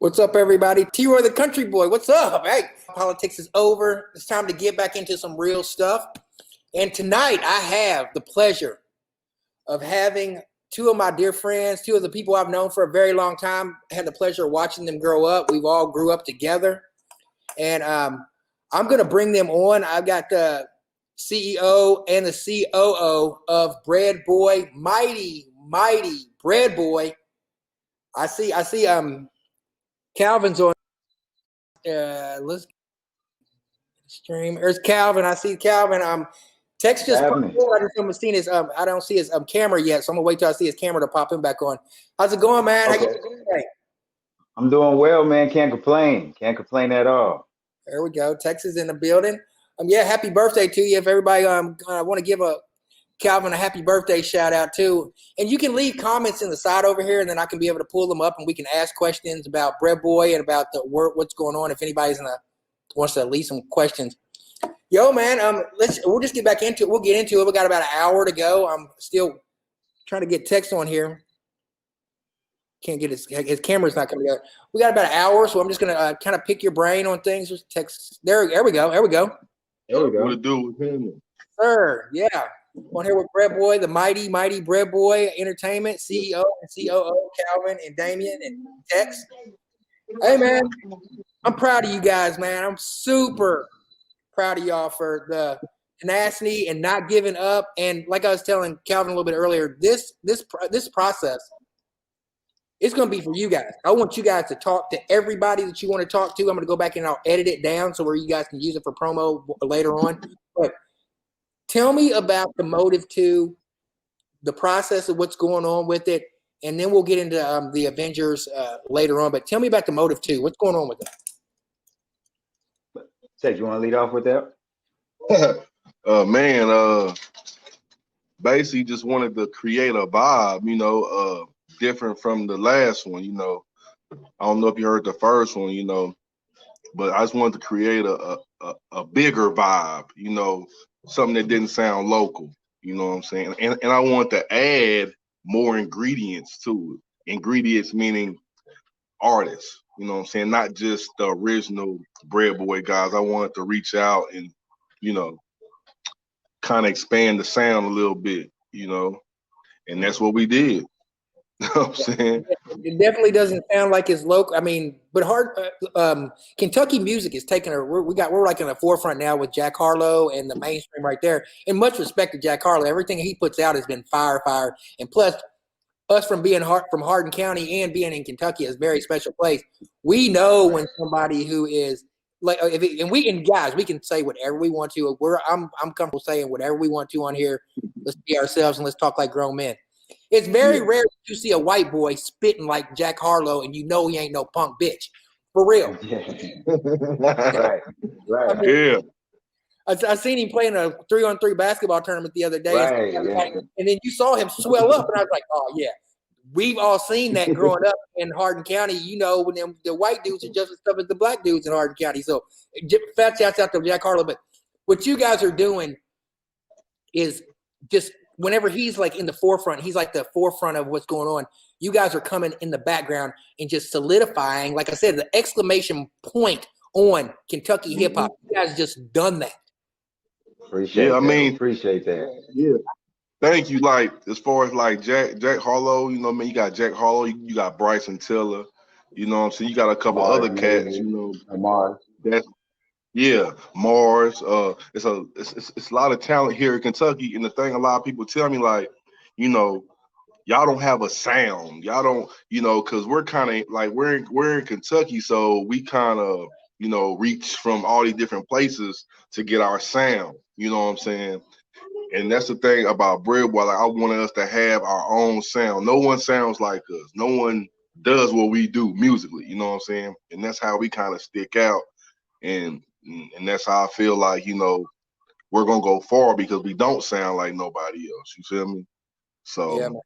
What's up, everybody? T-Roy the Country Boy, what's up? Hey, politics is over. It's time to get back into some real stuff. And tonight, I have the pleasure of having two of my dear friends, two of the people I've known for a very long time. I had the pleasure of watching them grow up. We've all grew up together. And I'm going to bring them on. I've got the CEO and the COO of BreadBoy, mighty BreadBoy. I see Calvin's on. Let's stream. There's Calvin. I see Calvin. Texx just popped in. I just haven't seen his. I don't see his camera yet, so I'm gonna wait till I see his camera to pop him back on. How's it going, man? Okay. How you doing today? I'm doing well, man. Can't complain. Can't complain at all. There we go. Texx is in the building. Yeah, happy birthday to you. If everybody want to give Calvin a happy birthday shout out too. And you can leave comments in the side over here, and then I can be able to pull them up and we can ask questions about BreadBoy and about the work, what's going on. If anybody's wants to leave some questions. Yo, man, we'll just get back into it. We'll get into it. We got about an hour to go. I'm still trying to get Texx on here. Can't get his camera's not coming out. We got about an hour, so I'm just gonna kind of pick your brain on things. Just Texx. There we go. There we go. What to do with him? Sir, yeah. On here with BreadBoy, the mighty BreadBoy Entertainment, CEO and COO, Calvin and Damien and Texx. Hey, man, I'm proud of you guys, man. I'm super proud of y'all for the tenacity and not giving up. And like I was telling Calvin a little bit earlier, this process is going to be for you guys. I want you guys to talk to everybody that you want to talk to. I'm going to go back and I'll edit it down so where you guys can use it for promo later on. But tell me about the motive to the process of what's going on with it, and then we'll get into the Avengers later on. But tell me about the motive too. What's going on with that? Texx, you want to lead off with that? Basically just wanted to create a vibe, different from the last one, I don't know if you heard the first one, but I just wanted to create a bigger vibe, something that didn't sound local, you know what I'm saying? And I want to add more ingredients to it. Ingredients meaning artists, you know what I'm saying? Not just the original BreadBoy guys. I wanted to reach out and, kind of expand the sound a little bit, and that's what we did. You know what I'm saying? It definitely doesn't sound like it's local. I mean, but Kentucky music is taking we're like in the forefront now with Jack Harlow and the mainstream right there. And much respect to Jack Harlow. Everything he puts out has been fire. And plus, us from being from Hardin County and being in Kentucky is a very special place. We know when somebody who is like, we can say whatever we want to. I'm comfortable saying whatever we want to on here. Let's be ourselves and let's talk like grown men. It's very rare to see a white boy spitting like Jack Harlow and he ain't no punk bitch. For real. Yeah. Right. I mean, I seen him playing a 3-on-3 basketball tournament the other day. Right, and then you saw him swell up and I was like, oh yeah. We've all seen that growing up in Hardin County, when the white dudes are just as tough as the black dudes in Hardin County. So fat shouts out to Jack Harlow. But what you guys are doing is just whenever he's like in the forefront, he's like the forefront of what's going on. You guys are coming in the background and just solidifying, like I said, the exclamation point on Kentucky hip hop. You guys just done that. Appreciate that. Yeah. Thank you. Like, as far as like Jack Harlow, you got Jack Harlow, you got Bryson Tiller, you know what I'm saying? You got a couple other cats, Mars. Mars. It's a lot of talent here in Kentucky. And the thing a lot of people tell me, like, y'all don't have a sound. Y'all don't, because we're kind of like we're in Kentucky, so we kind of, reach from all these different places to get our sound. You know what I'm saying? And that's the thing about BreadBoy. Like, I wanted us to have our own sound. No one sounds like us. No one does what we do musically. You know what I'm saying? And that's how we kind of stick out. And that's how I feel like, we're going to go far because we don't sound like nobody else. You feel me? So,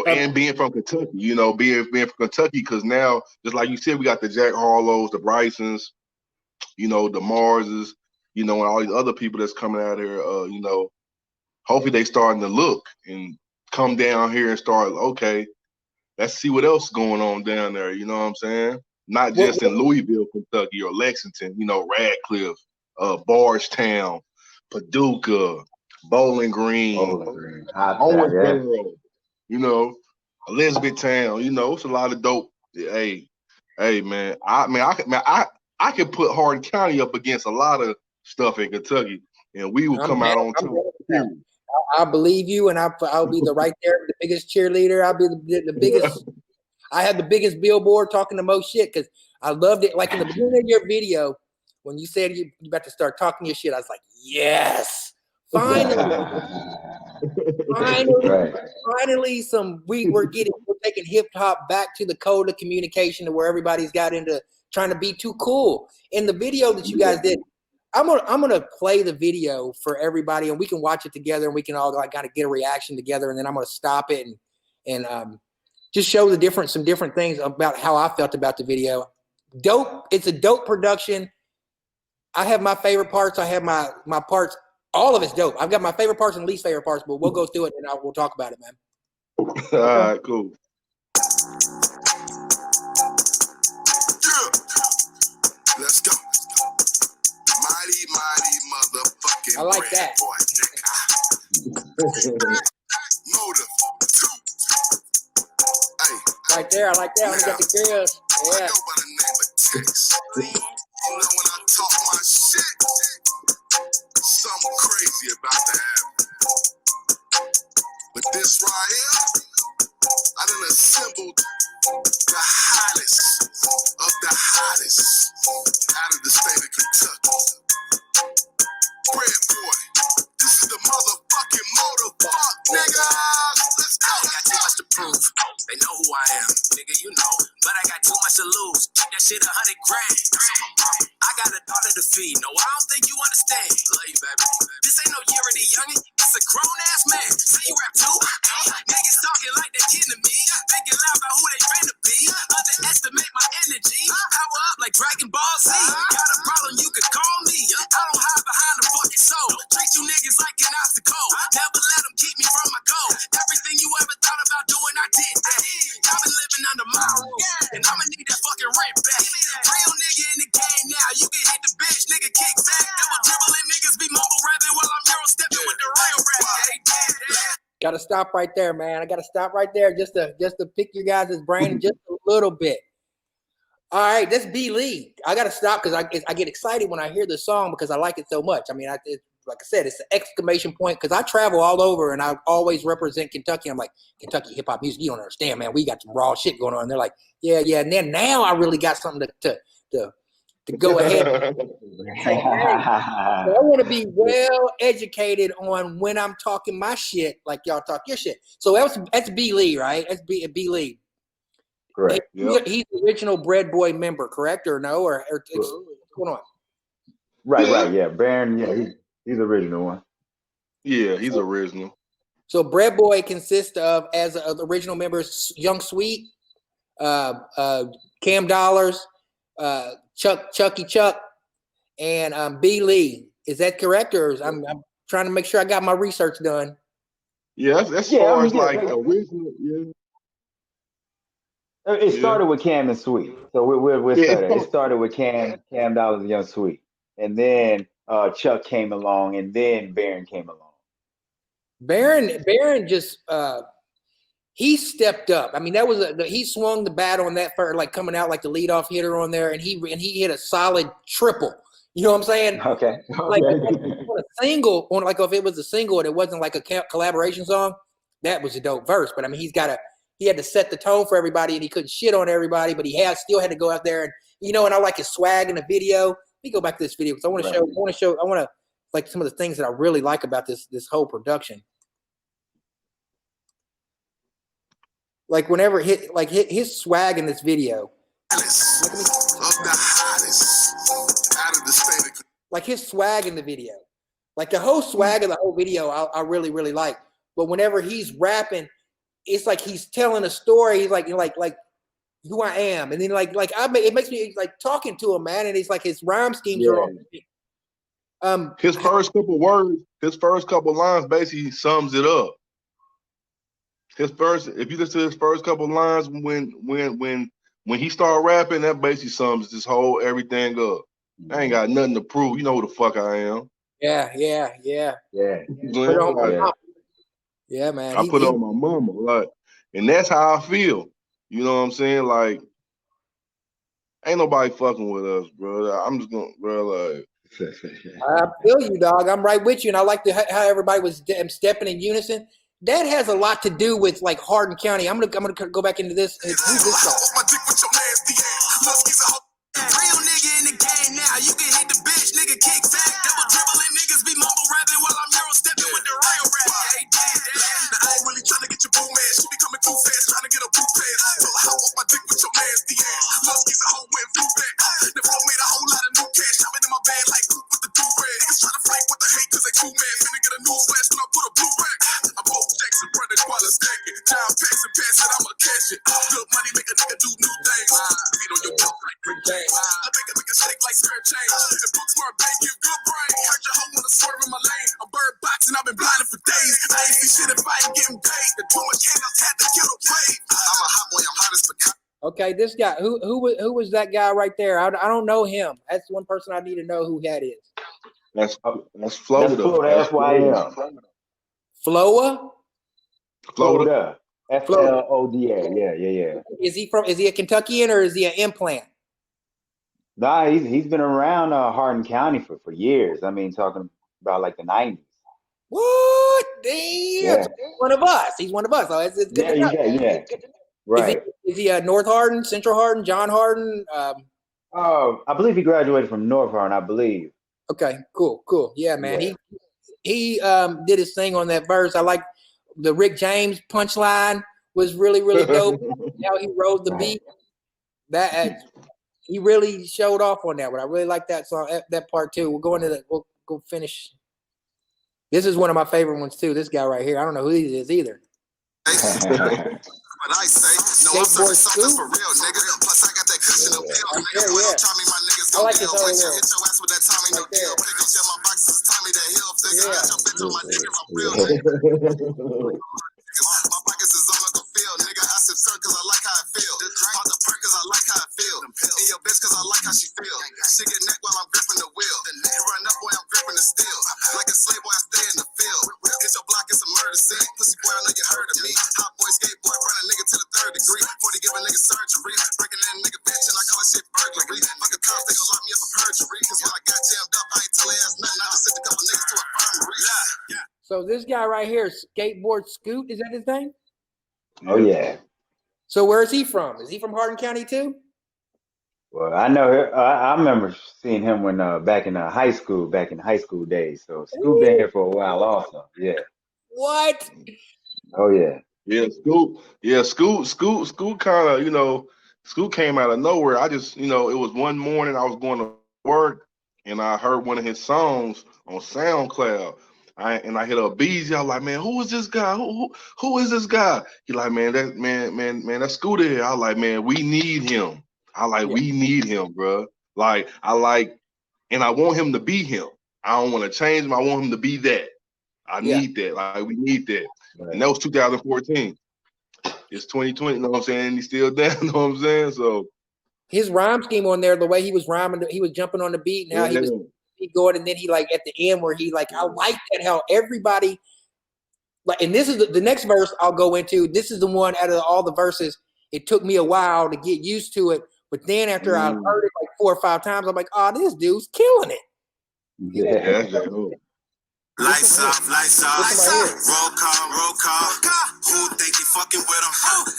and being from Kentucky, being from Kentucky, because now, just like you said, we got the Jack Harlows, the Brysons, the Marses, and all these other people that's coming out here, hopefully they starting to look and come down here and start, okay, let's see what else is going on down there. You know what I'm saying? Not just in Louisville, Kentucky, or Lexington. You know, Radcliffe, Bardstown, Paducah, Bowling Green, Owensboro. You know, Elizabethtown. You know, it's a lot of dope. Hey, man. I could put Hardin County up against a lot of stuff in Kentucky, and we will come out on top. I believe you, and I'll be right there, the biggest cheerleader. I'll be the biggest. I had the biggest billboard talking the most shit because I loved it. Like in the beginning of your video, when you said you about to start talking your shit, I was like, yes, finally, finally, we're taking hip hop back to the code of communication to where everybody's got into trying to be too cool. In the video that you guys did, I'm gonna play the video for everybody, and we can watch it together, and we can all kind of get a reaction together, and then I'm gonna stop it and just show some different things about how I felt about the video. Dope. It's a dope production. I have my favorite parts. I have my parts. All of it's dope. I've got my favorite parts and least favorite parts, but we'll go through it and we'll talk about it, man. All right, cool. Let's go. Mighty motherfucking I like that. Motive. Right there, I like that. We got the girls. Yeah. I go by the name of Texx. You know when I talk my shit, something crazy about to happen. But this right here, I done assembled the hottest of the hottest out of the state of Kentucky. BreadBoy, this is the motherfucking motorfuck, nigga. Let's go. I got too much to prove. They know who I am, nigga, you know. But I got too much to lose. Keep that shit 100 grand. I got a daughter to feed. No, I don't think you understand. Love you, baby. This ain't no year of the youngin'. It's a grown ass man. Say you rap too? Niggas talking like they kin to me. Thinking loud about who they finna be. Underestimate my energy. Power up like Dragon Ball Z. Got a problem, you could call me. I don't hide behind the fucking soul. Treat you niggas like an obstacle. Never let them keep me from my goal. Everything you ever thought about doing, I did that. I've been living under my roof, and I'ma need that fucking rent back. Real nigga in the game now. You can hit the bitch, nigga, kick back. Double dribbling niggas be mumble rapping while I'm Euro stepping with the real rap. Gotta stop right there, man. I gotta stop right there just to pick your guys' brain just a little bit. All right, that's B. Lee. I gotta stop because I get excited when I hear the song because I like it so much. I mean, like I said, it's an exclamation point because I travel all over and I always represent Kentucky. I'm like, Kentucky hip hop music, you don't understand, man. We got some raw shit going on. And they're like, yeah. And then now I really got something to go ahead. So I want to be well educated on when I'm talking my shit, like y'all talk your shit. So that's B. Lee, right? That's B. Lee. Correct. He's the original BreadBoy member, correct or no? Or what's going on? Right. Yeah, Baron. Yeah, he's the original one. Yeah, he's original. So BreadBoy consists of as the original members: Young Sweet, Cam Dollars, Chucky Chuck, and B. Lee. Is that correct, or I'm trying to make sure I got my research done? Yeah, that's far as like original. Yeah. It started with Cam and Sweet, so we'll start it. It started with Cam Dollars and Young Sweet, and then Chuck came along, and then Baron came along. Baron just he stepped up. I mean, that was he swung the bat on that for like coming out like the leadoff hitter on there, and he hit a solid triple. You know what I'm saying? Okay. Like on a single, like if it was a single and it wasn't like a collaboration song, that was a dope verse. But I mean, he had to set the tone for everybody, and he couldn't shit on everybody, but he still had to go out there and and I like his swag in the video. Let me go back to this video because I want to like some of the things that I really like about this whole production. Like whenever his swag in this video. Like his swag in the video. Like the whole swag of the whole video I really, really like. But whenever he's rapping, it's like he's telling a story. He's like who I am, and then it makes me like talking to him, man. And it's like his rhyme schemes are on. His first couple words, his first couple lines basically sums it up. if you listen to his first couple lines when he started rapping, that basically sums this whole everything up. I ain't got nothing to prove. You know who the fuck I am. Yeah. Yeah, man. I put it on my mama, like, and that's how I feel. You know what I'm saying? Like, ain't nobody fucking with us, bro. I'm just gonna, bro, like. I feel you, dog. I'm right with you, and I like how everybody was stepping in unison. That has a lot to do with like Hardin County. I'm gonna go back into this. Who's this guy? Real nigga in the game now. You can hit the bench, nigga, kick back. Double dribbling niggas be mumble rapping while I'm Euro stepping with the real rap. Now I ain't really trying to get your boom ass. She be coming too fast, trying to get a boot pass. Tell her how off my dick with your nasty ass. Love keep the whole went flew back. The flow made a whole lot of new cash. Chopping in my bag like poop with the do-rag. Niggas trying to flank with the hate cause they too mad. Finna get a new flash when I put a blue rack. I'm Bo Jackson, brother, while I stack it. John Pax and pass it, I'ma catch it. Good money make a nigga do new things. Beat on your belt like Rick James. I make a shake like spare change. The book smart bank give good brain. Heard your hoe wanna swerve in my lane. I'm bird boxing, I've been blinded for days. I ain't see shit if I ain't getting paid. The too much candles had to kill a wave. I'm a hot boy, I'm hot as for. Okay, this guy. Who was that guy right there? I don't know him. That's one person I need to know who that is. That's Florida. That's Florida. FYM. Floa? Florida. FLODA. Yeah. Is he a Kentuckian or is he an implant? Nah, he's been around Hardin County for years. I mean, talking about like the 90s. What? Damn. Yeah. One of us. He's one of us. So it's good to know. Yeah. Right. Is he North Hardin, Central Hardin, John Hardin? I believe he graduated from North Hardin, I believe. Okay, cool. Yeah, man. Yeah. He did his thing on that verse. I like the Rick James punchline was really, really dope. How he rode the beat. That he really showed off on that one. I really like that song, that part too. We'll go finish. This is one of my favorite ones too. This guy right here. I don't know who he is either. But I say, no, I'm serving something for real, nigga. Plus, I got that cushion of pill. Nigga, when I'm Tommy, my niggas gon' like deal. this Hit your ass with that Tommy, no deal. Pick up my boxes, Tommy, that hill. Nigga, got your bitch on my niggas, I'm real, nigga. My pockets is all I can feel. Nigga, I sip sir cause I like how it feel. Pop the perk cause I like how it feel. And your bitch cause I like how she feel. She get neck while I'm gripping the wheel. And run up boy, I'm gripping the steel. Like a slave boy, I stay in the field. Hit your block, it's a murder scene. Pussy boy, I know you heard of me. Hot boy, skateboard, run a nigga to the 3rd degree. 40 give a nigga surgery. Breaking in nigga bitch and I call it shit burglary. Fuck a cops, they gon' lock me up for perjury. Cause when I got jammed up, I ain't tell ass nothing. I just sent a couple niggas to a infirmary. Yeah. So this guy right here, Skateboard Scoot, is that his name? Oh yeah. So where is he from? Is he from Hardin County too? Well, I know. I remember seeing him when back in high school days. So Scoop been here for a while also. Yeah. What? Oh yeah. Yeah, Scoot kind of, Scoot came out of nowhere. I just, it was one morning I was going to work and I heard one of his songs on SoundCloud. I hit up Beezy. I was like, man, who is this guy? Who is this guy? He like, man, that's Scooter here. I was like, man, we need him. We need him, bro. And I want him to be him. I don't want to change him. I want him to be that. I need that. Like, we need that. Right. And that was 2014. It's 2020, you know what I'm saying? And he's still down, you know what I'm saying? So his rhyme scheme on there, the way he was rhyming, he was jumping on the beat and how he was going, and then he like at the end where he like, I like that how everybody like, and this is the next verse I'll go into. This is the one out of all the verses. It took me a while to get used to it, but then after I heard it like 4 or 5 times, I'm like, oh, this dude's killing it. Yeah. Lights off, roll call. Who think you fucking with him?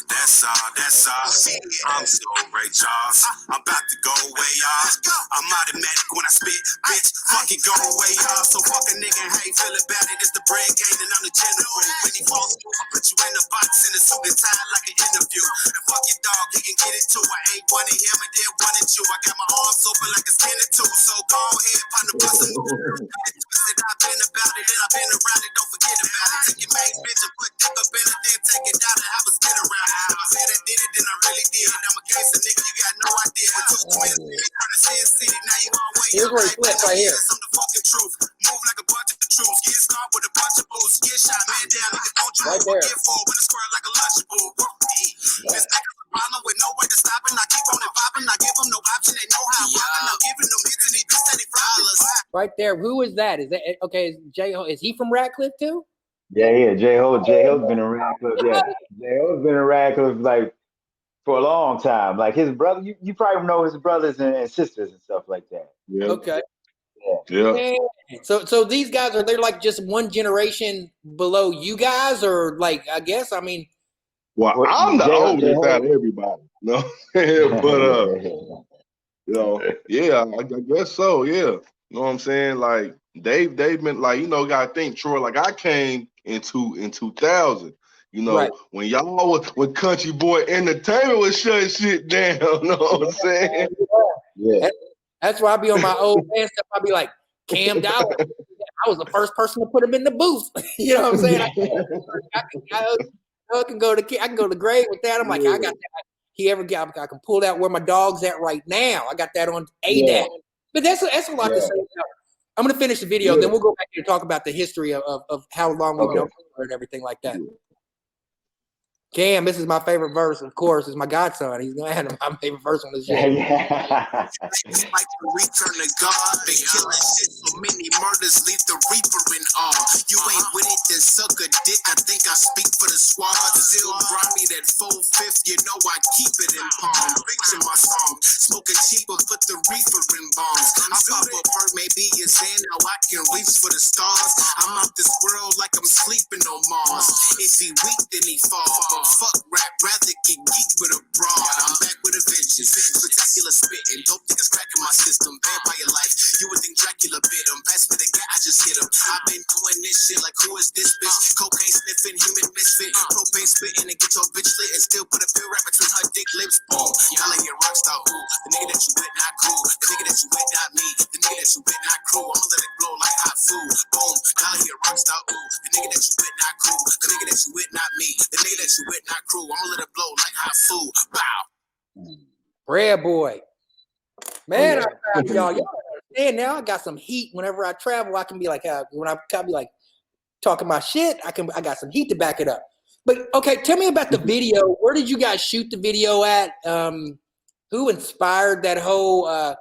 That's all. I'm so Ray Charles. I'm about to go away, y'all. I'm automatic when I spit, bitch. Fucking go away, y'all. So fuck a nigga, how you feel about it? It's the brand game and I'm the general. When he falls through, I put you in the box in a suit and tie like an interview. And fuck your dog, he can get it too. I ain't one of him and then one at you. I got my arms open like a skin too. So go ahead, partner, bust a move. I've been about it and I've been around it, don't forget about it. Take your main bitch and put dick up in it, then take it down and have a spin around it. I said I did it, then I really did. I'm a gangster nigga, you got no idea. With 2 twins, from the Sin City, now you always. Here's where he flips right here. I'm the fucking truth. Move like a bunch of truth. Get scarred with a bunch of boots. Get shot, man down, niggas don't you Right there. get forward with a square like a lunchable. This nigga's a problem with no way to stop it. I keep on it popping. I give them no option. They know how I'm rocking. I'm giving them hits and they do steady dollars. Right there. Who is that? Is that okay? Is J-Ho, is he from Radcliffe too? Yeah. J-Ho's been in Radcliffe. Yeah, J-Ho's been in Radcliffe like for a long time. Like his brother, you probably know his brothers and sisters and stuff like that. Yeah. Okay. Yeah. Man. So these guys they're like just one generation below you guys, or like I guess I mean. Well, I'm the oldest out of everybody. No, but you know, yeah, I guess so. Yeah, you know what I'm saying? Like they've been like, you know, gotta think, Troy. Like I came in 2000. You know, Right. when Country Boy Entertainment was shutting shit down. You know what I'm saying? Yeah. That's why I be on my old man stuff. I be like, Cam Dollar. I was the first person to put him in the booth. You know what I'm saying? I can go to grave with that. I'm like, I got that. I can pull that where my dog's at right now. I got that on ADAC. Yeah. But that's a lot to say. I'm gonna finish the video, then we'll go back here and talk about the history of how long we've known her and everything like that. Cam, this is my favorite verse, of course, is my godson. He's gonna have my favorite verse on this show. It's like the return to God. Been killing shit, so many murders leave the reaper in awe. You ain't with it, then suck a dick. I think I speak for the squad. Still grimy that 4/5, you know I keep it in palm. Picture my song, smoking cheaper, put the reefer in bombs. I pop a perk, maybe it's in, now I can reach for the stars. I'm out this world like I'm sleeping on Mars. If he weak, then he fall. Fuck rap, rather get geek with a broad. I'm back with Avengers, spectacular spitting. Dope niggas cracking my system. Vampire life, you would think Dracula bit him. Pass me the guy, I just hit him. I've been doing this shit like who is this bitch? Cocaine sniffing, human misfit. Propane spitting and get your bitch lit and still put a pill right between her dick lips. Boom, y'all ain't your rockstar. Who? The nigga that you with, not cool. The nigga that you with, not me. The nigga that you with, not crew. I'ma let it blow like hot food. Boom, y'all ain't your rockstar. Who? The nigga that you with, not cool. The nigga that you with, not me. The nigga that you with, not crew. I'ma let it blow like hot food. Bow. BreadBoy. Man, I'm proud of y'all. Y'all understand now. I got some heat whenever I travel. I can be like, when I be like talking my shit, I got some heat to back it up. But okay, tell me about the video. Where did you guys shoot the video at? Who inspired that whole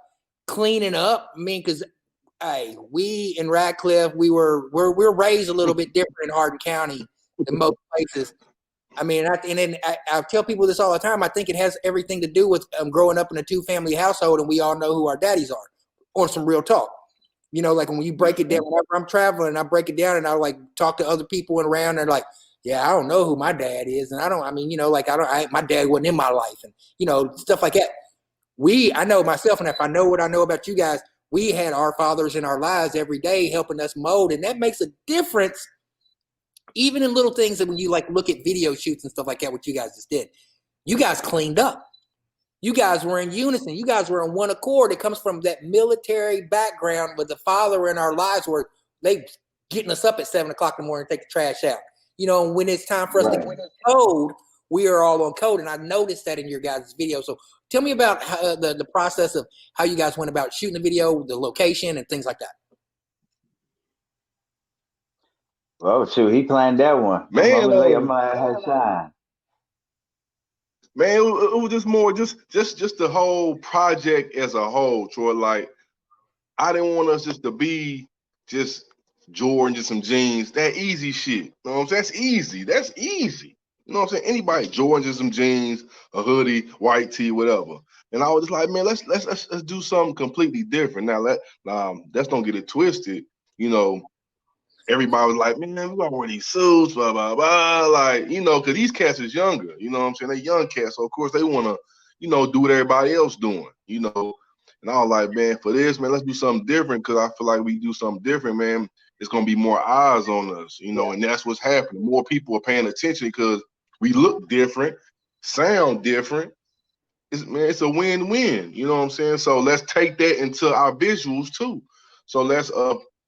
cleaning up? I mean, because we in Radcliffe, we're raised a little bit different in Hardin County than most places. I mean, I tell people this all the time. I think it has everything to do with growing up in a 2-family household, and we all know who our daddies are. On some real talk, you know, like when you break it down. Whenever I'm traveling, I break it down, and I like talk to other people around. And they're like, "Yeah, I don't know who my dad is," and I mean, you know, like my dad wasn't in my life, and you know, stuff like that. I know myself, and if I know what I know about you guys, we had our fathers in our lives every day helping us mold, and that makes a difference. Even in little things that when you like look at video shoots and stuff like that, what you guys just did, you guys cleaned up. You guys were in unison. You guys were in one accord. It comes from that military background with the father in our lives where they getting us up at 7 o'clock in the morning to take the trash out. You know, when it's time for us to get code, we are all on code. And I noticed that in your guys' video. So tell me about how, the process of how you guys went about shooting the video, the location, and things like that. Well, shoot, he planned that one. Man, I'm gonna have shine. Man, it was just more just the whole project as a whole, Troy. Like, I didn't want us just to be just Jordan, just some jeans, that easy shit. You know what I'm saying? That's easy. That's easy. You know what I'm saying? Anybody, Jordan, just some jeans, a hoodie, white tee, whatever. And I was just like, man, let's do something completely different. Now let's don't get it twisted. You know, everybody was like, man, we gotta wear these suits, blah, blah, blah. Like, you know, because these cats is younger, you know what I'm saying? They young cats, so of course they wanna, you know, do what everybody else doing, you know. And I was like, man, for this, man, let's do something different, because I feel like we do something different, man, it's gonna be more eyes on us, you know, and that's what's happening. More people are paying attention because we look different, sound different. It's a win-win, you know what I'm saying? So let's take that into our visuals too. So let's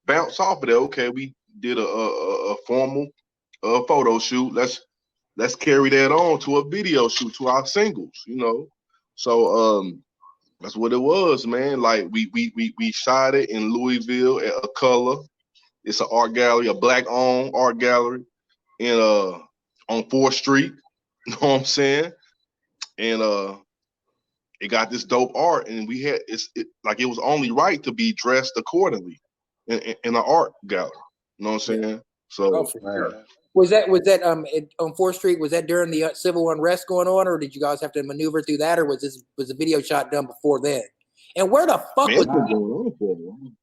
bounce off of that. Okay, we did a formal photo shoot. Let's carry that on to a video shoot, to our singles, you know. So that's what it was, man. Like we shot it in Louisville at a color. It's an art gallery, a black-owned art gallery in on 4th Street. You know what I'm saying? And it got this dope art, and we had it was only right to be dressed accordingly in an art gallery. You know what I'm saying? So for sure. Was that on 4th Street? Was that during the civil unrest going on, or did you guys have to maneuver through that, or was the video shot done before then? And where the fuck was it?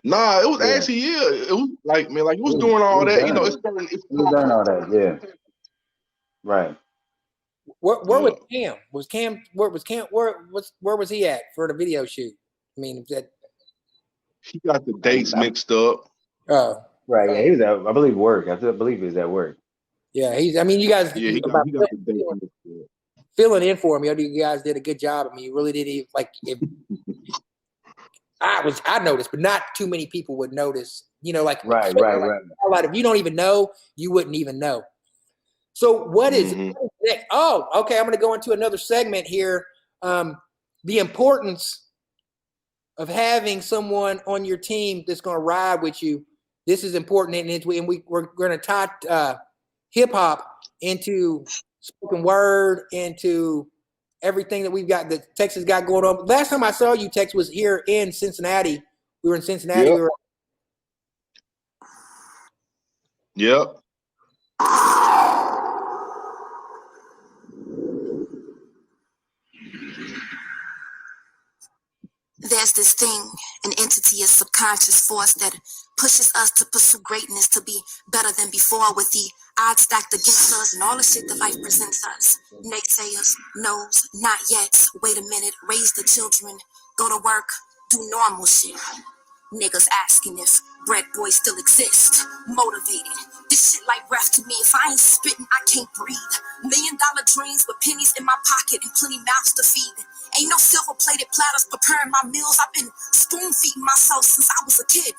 Nah, it was actually it was like it was doing all that. You know, it's done all that. Yeah, right. Where was Cam? Where was he at for the video shoot? I mean, he got the dates mixed up. Oh, right. Yeah, he was at, I believe, work. I believe he was at work. Yeah, I mean, you guys. Yeah, he got the dates mixed up. Filling in for him, you guys did a good job. I mean, you really did. I noticed, but not too many people would notice. You know, like right. If you don't even know, you wouldn't even know. So what is next? Oh, okay. I'm going to go into another segment here. The importance of having someone on your team that's going to ride with you. This is important, and we're going to tie hip hop into spoken word, into everything that we've got, that Texas got going on. Last time I saw you, Texx, was here in Cincinnati. We were in Cincinnati. Yep. There's this thing, an entity, a subconscious force that pushes us to pursue greatness, to be better than before, with the odds stacked against us and all the shit that life presents us. Naysayers, no's, not yet, wait a minute, raise the children, go to work, do normal shit. Niggas asking if BreadBoy still exists, motivated. This shit like breath to me. If I ain't spitting, I can't breathe. $1 million dreams with pennies in my pocket and plenty mouths to feed. Ain't no silver-plated platters preparing my meals. I've been spoon-feeding myself since I was a kid.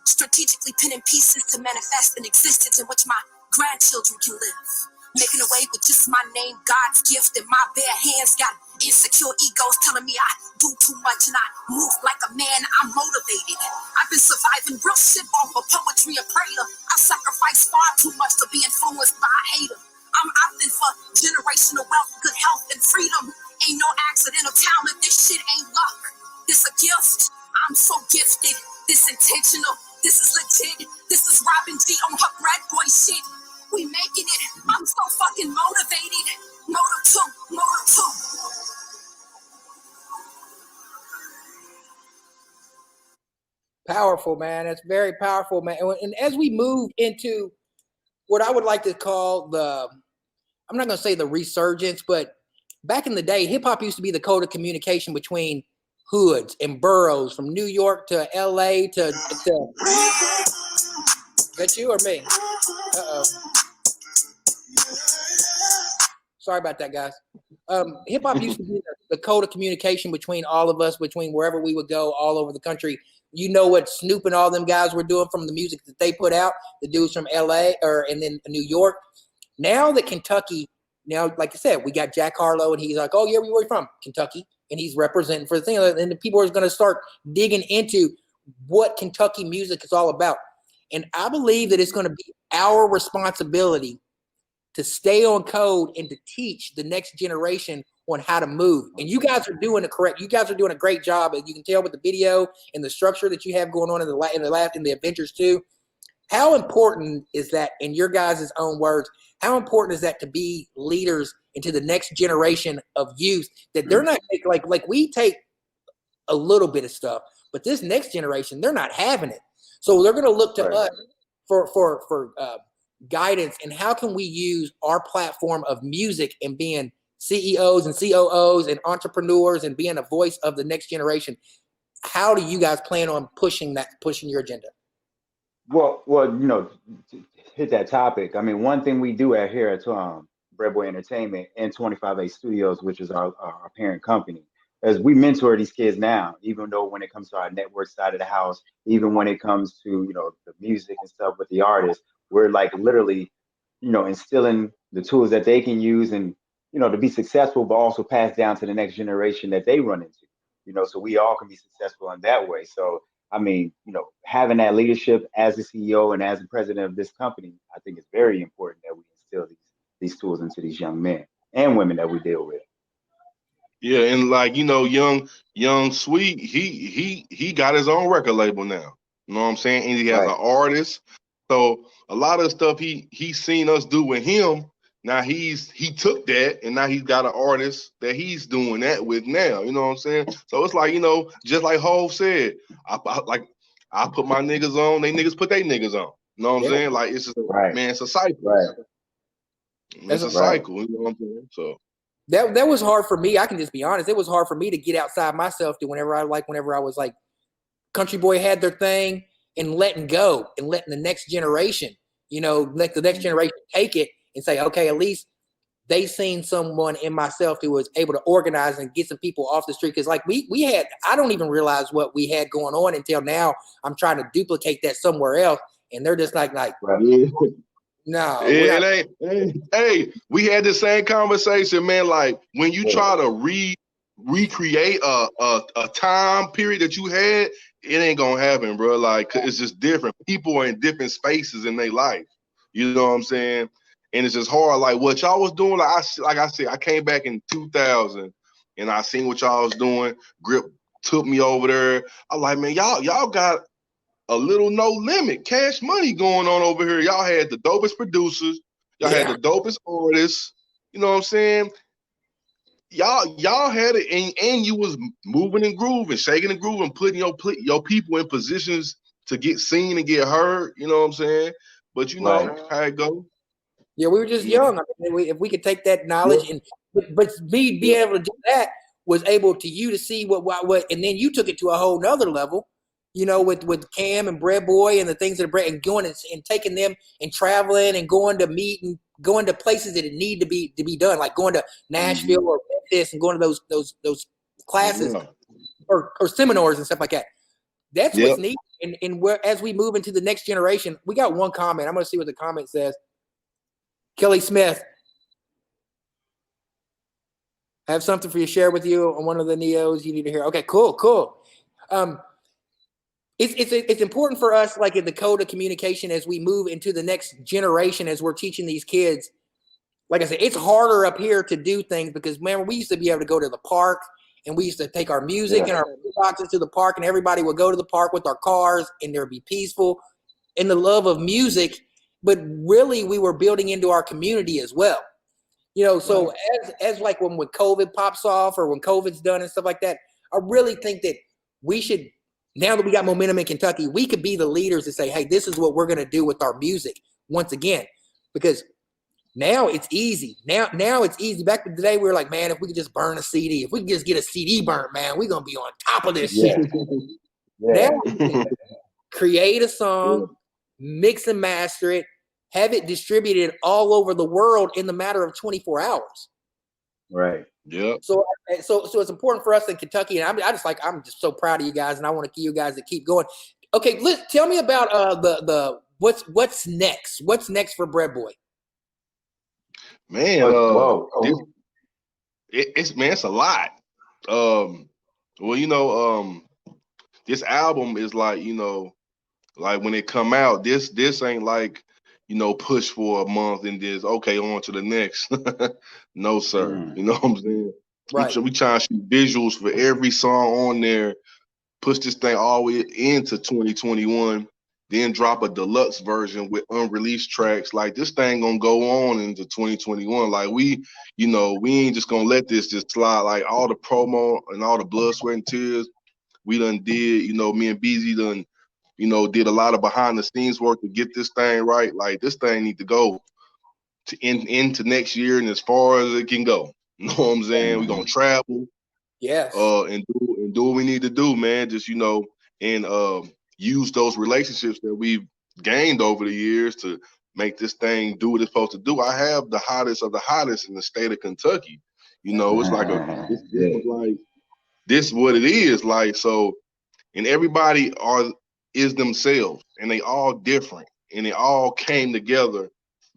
Strategically pinning pieces to manifest an existence in which my grandchildren can live. Making away with just my name, God's gift, and my bare hands got insecure egos telling me I do too much and I move like a man. I'm motivated. I've been surviving real shit off of poetry and prayer. I sacrifice far too much to be influenced by a hater. I'm opting for generational wealth, good health, and freedom. Ain't no accidental talent. This shit ain't luck. This a gift. I'm so gifted. This intentional. This is legit. This is Robin G on her BreadBoy shit. We making it. I'm so fucking motivated. Motive 2. Powerful, man. That's very powerful, man. And as we move into what I would like to call I'm not going to say the resurgence, but back in the day, hip hop used to be the code of communication between hoods and boroughs, from New York to LA to that you or me? Uh-oh. Sorry about that, guys. Hip hop used to be the code of communication between all of us, between wherever we would go all over the country. You know what Snoop and all them guys were doing from the music that they put out, the dudes from LA and then New York. Now that Kentucky, like I said, we got Jack Harlow, and he's like, oh yeah, where are you from? Kentucky. And he's representing for the thing. And the people are going to start digging into what Kentucky music is all about. And I believe that it's going to be our responsibility to stay on code and to teach the next generation on how to move. And you guys are doing it correct. You guys are doing a great job. And you can tell with the video and the structure that you have going on in the Avengers too. How important is that, in your guys' own words, how important is that to be leaders into the next generation of youth, that they're not like we take a little bit of stuff, but this next generation, they're not having it. So they're going to look to us for guidance, and how can we use our platform of music and being CEOs and COOs and entrepreneurs and being a voice of the next generation. How do you guys plan on pushing your agenda? Well, to hit that topic, I mean, one thing we do here at BreadBoy Entertainment and 25A Studios, which is our parent company, is we mentor these kids now, even though when it comes to our network side of the house, even when it comes to, the music and stuff with the artists, we're like literally, instilling the tools that they can use and, to be successful, but also pass down to the next generation that they run into, so we all can be successful in that way. So I mean, having that leadership as a CEO and as the president of this company, I think it's very important that we instill these tools into these young men and women that we deal with. Yeah, and like young Sweet, he got his own record label now. You know what I'm saying? And he has Right. an artist. So a lot of the stuff he's seen us do with him. Now he took that and now he's got an artist that he's doing that with now. You know what I'm saying? So it's like, just like Hov said, I put my niggas on, they niggas put their niggas on. You know what I'm saying? Like it's just man, it's a cycle. Right. It's a cycle. You know what I'm saying? So. That was hard for me. I can just be honest. It was hard for me to get outside myself to whenever I was like, Country Boy had their thing and letting go and letting the next generation, let the next generation take it and say, okay, at least they seen someone in myself who was able to organize and get some people off the street. Cause like we had, I don't even realize what we had going on until now. I'm trying to duplicate that somewhere else. And they're just like, no. Hey, we had the same conversation, man. Like when you try to recreate a time period that you had, it ain't gonna happen, bro. Like it's just different. People are in different spaces in their life. You know what I'm saying? And it's just hard. Like what y'all was doing, like I said, I came back in 2000 and I seen what y'all was doing. Grip took me over there. I'm like, man, y'all got a little no limit cash money going on over here. Y'all had the dopest producers. Y'all had the dopest artists. You know what I'm saying? Y'all had it, and you was moving and grooving, shaking and grooving, putting your people in positions to get seen and get heard. You know what I'm saying? But you know how it goes. Yeah, we were just young. I mean, if we could take that knowledge but me being able to do that was able to see what, and then you took it to a whole nother level. With Cam and BreadBoy and the things that are and going and taking them and traveling and going to meet and going to places that it need to be done, like going to Nashville or Memphis and going to those classes or seminars and stuff like that. That's what's neat. And as we move into the next generation, we got one comment. I'm going to see what the comment says. Kelly Smith, I have something for you to share with you on one of the Neos you need to hear. Okay, cool. It's important for us, like in the code of communication, as we move into the next generation, as we're teaching these kids. Like I said, it's harder up here to do things because, man, we used to be able to go to the park and we used to take our music and our boxes to the park, and everybody would go to the park with our cars and there would be peaceful and the love of music. But really, we were building into our community as well. So as like when COVID pops off or when COVID's done and stuff like that, I really think that we should. Now that we got momentum in Kentucky, we could be the leaders and say, hey, this is what we're going to do with our music once again, because now it's easy. Now it's easy. Back in the day, we were like, man, if we could just burn a CD, if we could just get a CD burnt, man, we're going to be on top of this shit. Now create a song, mix and master it, have it distributed all over the world in the matter of 24 hours. Right. Yeah. So it's important for us in Kentucky, and I'm just so proud of you guys, and I want you guys to keep going. Okay, tell me about the what's next. What's next for BreadBoy? Man, it's a lot. This album is like, like when it come out, this ain't like, push for a month and just on to the next. No, sir. You know what I'm saying? Right. We trying to shoot visuals for every song on there, push this thing all the way into 2021, then drop a deluxe version with unreleased tracks. Like this thing gonna go on into 2021. Like we ain't just gonna let this just slide. Like all the promo and all the blood, sweat, and tears we done did. Me and BZ done, did a lot of behind the scenes work to get this thing right. Like this thing need to go into next year and as far as it can go. You know what I'm saying? We're gonna travel. Yes. And do what we need to do, man. Just and use those relationships that we've gained over the years to make this thing do what it's supposed to do. I have the hottest of the hottest in the state of Kentucky. It's like this is what it is. Like so, and everybody is themselves, and they all different, and they all came together.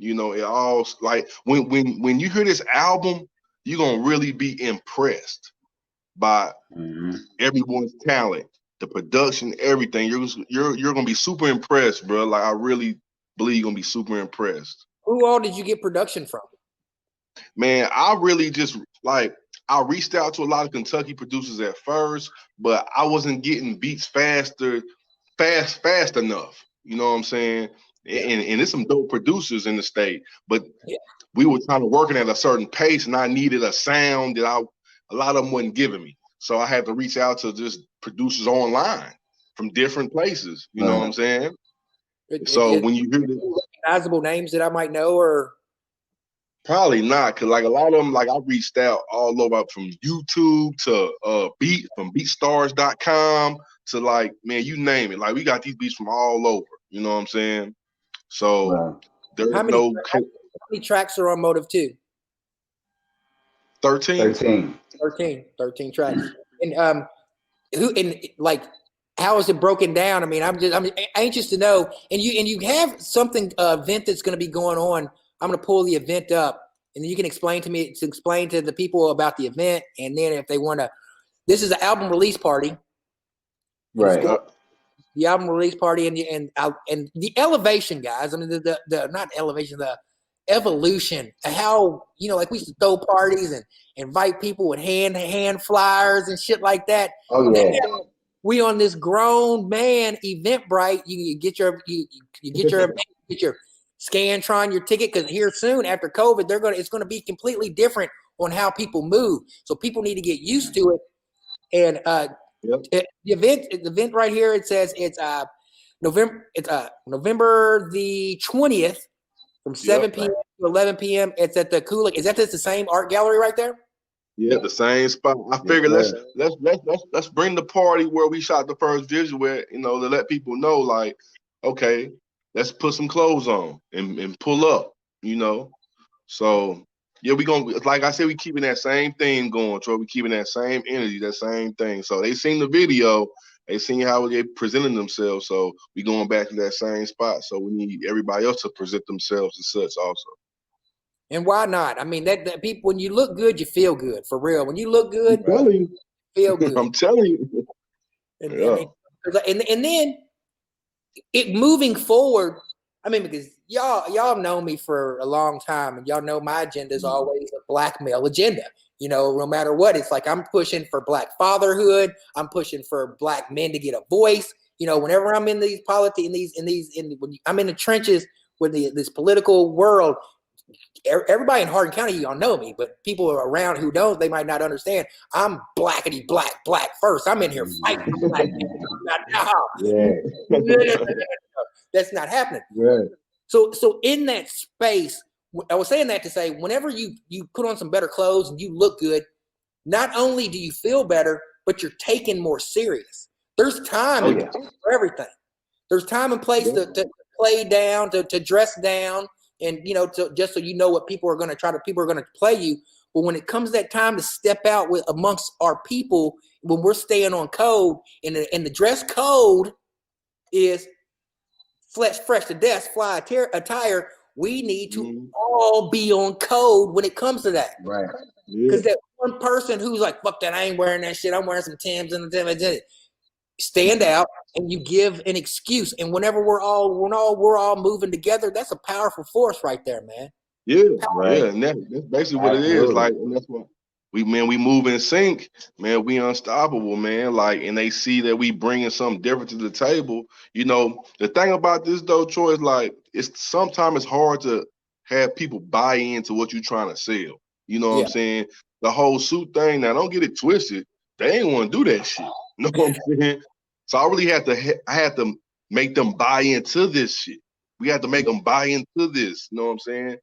It all like when you hear this album, you're gonna really be impressed by everyone's talent the production, everything. You're gonna be super impressed, bro. Like I really believe you're gonna be super impressed. Who all did you get production from? Man, I really just like I reached out to a lot of Kentucky producers at first, but I wasn't getting beats fast enough. You know what I'm saying? And there's some dope producers in the state, but we were trying to work at a certain pace, and I needed a sound that a lot of them wasn't giving me. So I had to reach out to just producers online from different places. You know what I'm saying? So when you hear the recognizable names that I might know, or probably not, because like a lot of them, like I reached out all over from YouTube to from beatstars.com to like, man, you name it. Like we got these beats from all over. You know what I'm saying? So there's how many tracks are on Motive 2? 13 tracks. And how is it broken down? I mean, I'm anxious to know. And you have something event that's going to be going on. I'm going to pull the event up, and then you can explain to the people about the event. And then if they want to, this is an album release party, right? The album release party and the elevation, guys. I mean, the not elevation, the evolution. How, you know, like we used to throw parties and invite people with hand flyers and shit like that. Oh yeah. Now, we on this grown man Eventbrite. You get your Scantron, your ticket, because here soon after COVID, it's gonna be completely different on how people move. So people need to get used to it. And the event right here, it says it's November the 20th from 7 p.m. to 11 p.m. It's at the Kulik. Is that just the same art gallery right there? Yeah, the same spot. I figured let's bring the party where we shot the first visual, you know, to let people know, like, okay, let's put some clothes on and pull up, you know. So yeah, we gonna, like I said, we keeping that same thing going, Troy. We keeping that same energy, that same thing. So they seen the video, they seen how they presenting themselves. So we going back to that same spot. So we need everybody else to present themselves as such also. And why not? I mean, that people, when you look good, you feel good, for real. When you look good, I'm telling you. Feel good. I'm telling you. And then it moving forward. I mean, because y'all know me for a long time, and y'all know my agenda is always a black male agenda. You know, no matter what, it's like I'm pushing for black fatherhood. I'm pushing for black men to get a voice. You know, whenever I'm in these politics, when I'm in the trenches with this political world. Everybody in Hardin County, y'all know me, but people around who don't, they might not understand. I'm blackity black first. I'm in here fighting black people. That's not happening. Right. So in that space, I was saying that to say, whenever you put on some better clothes and you look good, not only do you feel better, but you're taken more serious. There's time and place for everything. There's time and place to play down, to dress down. And, you know, just so you know what people are going to play you. But when it comes that time to step out amongst our people, when we're staying on code, and the dress code is fresh to death, fly attire, we need to all be on code when it comes to that. Right. Because that one person who's like, fuck that, I ain't wearing that shit, I'm wearing some Timbs and stand out, and you give an excuse. And whenever we're all moving together, that's a powerful force right there, man. Yeah, right. Yeah, and that's basically what it is. Like, and that's what we move in sync, man. We unstoppable, man. Like, and they see that we bringing something different to the table. You know, the thing about this though, Troy, is like sometimes it's hard to have people buy into what you're trying to sell. You know what I'm saying? The whole suit thing. Now, don't get it twisted. They ain't want to do that shit. You know what I'm saying? So I really had to make them buy into this shit. We had to make them buy into this. You know what I'm saying?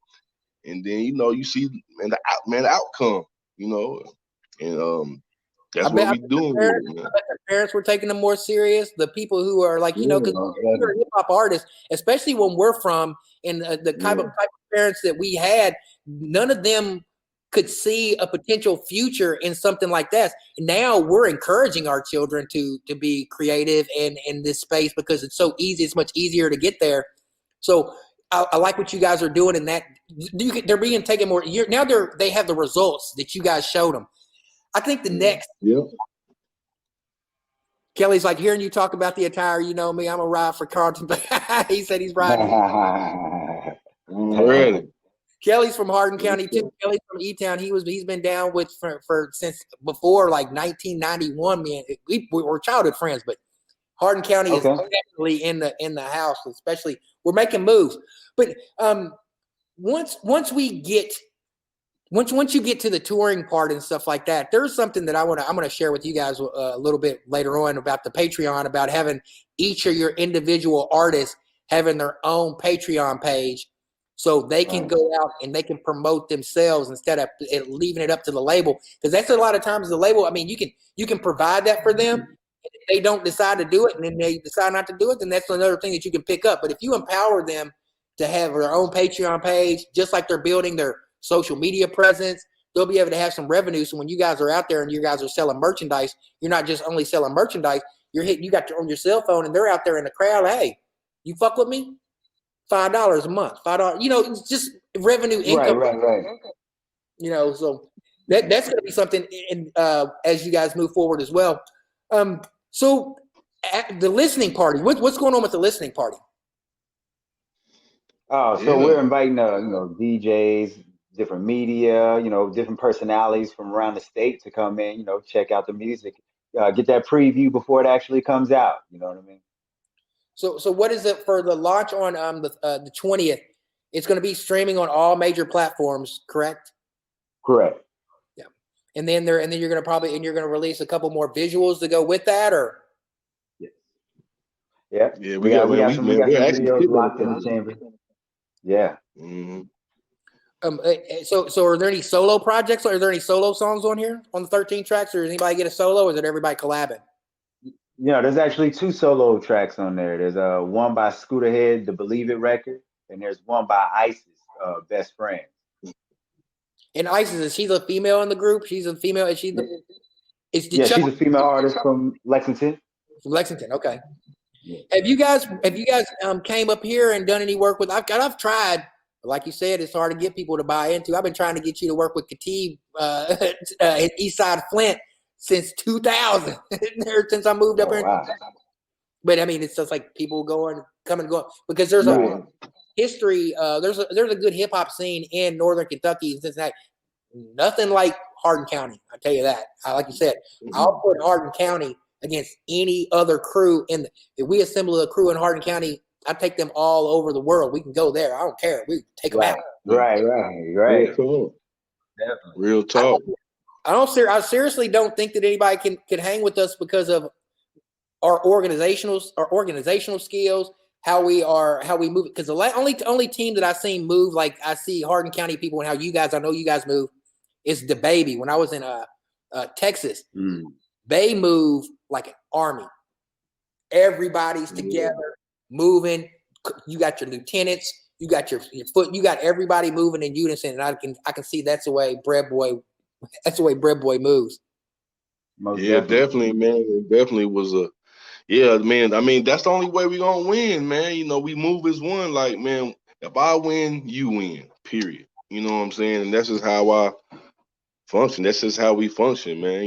And then, you know, you see, the outcome, you know, and that's what we doing. The parents were taking them more serious. The people who are like, you know, because we're hip hop artists, especially when we're from, and the type of parents that we had, none of them could see a potential future in something like that. Now we're encouraging our children to be creative in this space because it's so easy. It's much easier to get there. So I like what you guys are doing in that. They're being taken more. Now they have the results that you guys showed them. I think the next Kelly's like, hearing you talk about the attire, you know me, I'm a ride for Carlton. He said he's riding. Really? Kelly's from Hardin County too. Kelly's from E-Town. He's been down with for since before like 1991. Man, we were childhood friends, but Hardin County is definitely in the house. Especially, we're making moves. But once you get to the touring part and stuff like that, there's something that I'm gonna share with you guys a little bit later on about the Patreon, about having each of your individual artists having their own Patreon page, so they can go out and they can promote themselves instead of leaving it up to the label. Because that's a lot of times the label. I mean, you can provide that for them. If they don't decide to do it and then they decide not to do it, then that's another thing that you can pick up. But if you empower them to have their own Patreon page, just like they're building their social media presence, they'll be able to have some revenue. So when you guys are out there and you guys are selling merchandise, you're not just only selling merchandise. You got on your cell phone and they're out there in the crowd. Hey, you fuck with me? $5 a month, $5. You know, it's just revenue income. Right. You know, so that's going to be something. And as you guys move forward as well. So at the listening party, what's going on with the listening party? Oh, so we're inviting DJs, different media, different personalities from around the state to come in, check out the music, get that preview before it actually comes out. You know what I mean? So what is it for the launch on the 20th? It's going to be streaming on all major platforms, correct? Correct. Yeah. And then you're going to release a couple more visuals to go with that, or? Yeah. We got some videos locked in the chamber. Yeah. Mm-hmm. So are there any solo projects? Or are there any solo songs on here on the 13 tracks, or does anybody get a solo, or is it everybody collabing? There's actually 2 solo tracks on there. There's one by Scooterhead, the Believe It record, and there's one by Isis, Best Friend. And Isis, is she the female in the group? She's a female. Is she the? She's a female artist from Lexington. From Lexington, okay. Yeah. Have you guys came up here and done any work with? I've tried. Like you said, it's hard to get people to buy into. I've been trying to get you to work with Katib Eastside Flint since 2000, since I moved up here. Wow. But I mean, it's just like people come and go, because there's a history. There's a good hip hop scene in Northern Kentucky and Cincinnati. Nothing like Hardin County. I tell you that. Like you said, I'll put Hardin County against any other crew. If we assemble a crew in Hardin County, I take them all over the world. We can go there. I don't care. We take them out. Right. Real talk. Definitely. Real talk. I seriously don't think that anybody can hang with us because of our organizational skills, how we move. Because the only team that I've seen move like I see Hardin County people, and I know you guys move, is the Baby. When I was in Texas, they move like an army. Everybody's together, moving. You got your lieutenants, you got your foot, you got everybody moving in unison, and I can see that's the way BreadBoy moves. Definitely, man. It definitely was man. I mean, that's the only way we're gonna win, man. We move as one. Like, man, if I win, you win. Period. You know what I'm saying? And that's just how I function. That's just how we function, man.